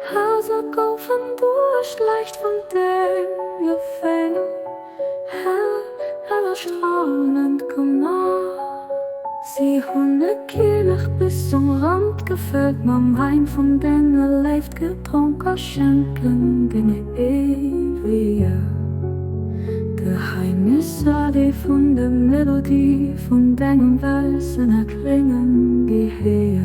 Hase golfen durch leicht von dem Gefälle. Heller strahlend genau. Sie hunde kelig bis zum Rand gefüllt, man Wein von denen leeft getrunken, schenken ginge ewige Geheimnisse, die von der Melodie von deinen Weisen erklingen, geheir.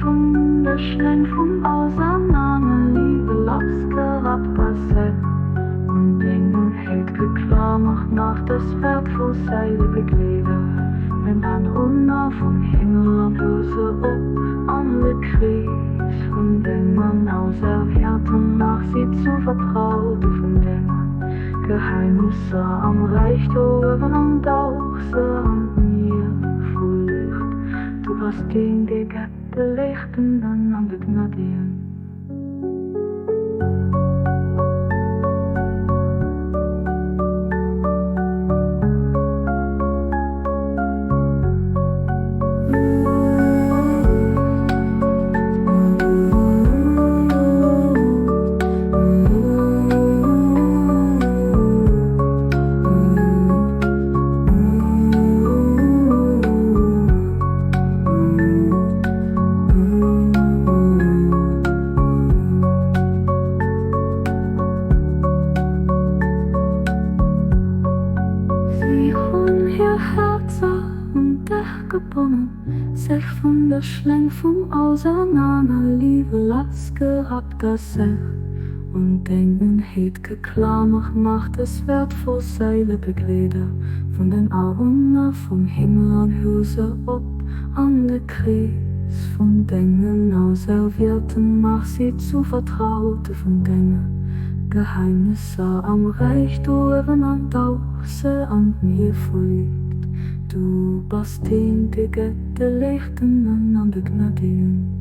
Von der Schläng vom Auseinander, Liebe, Lapsgerad, Bassett und Dingen hält geklammert nach das Werk vor seine Beglieder. Wenn man runter vom Himmel und Hose ob an der Krise, von dem man auserwählt und nach sie zu vertraute, von denen Geheimnisse am Reichtum und auch sie an mir verlicht. Du hast gegen die Gette lichten dann an der Gnadien. Ihr Herz und Dach gebunden, sich von der Schläng vom Auseinander, Liebe, Lass gehabt, Gassech und Denken het geklammert, macht es wertvoll seine Beglieder, von den Augen vom Himmel an Huse ob an der Krise, von Denken auserwählten, macht sie zu Vertraute von Dingen. Geheimnisse am Reichtum und auch sie an mir fliegt. Du bist in die Gette lichten an der Gnadien.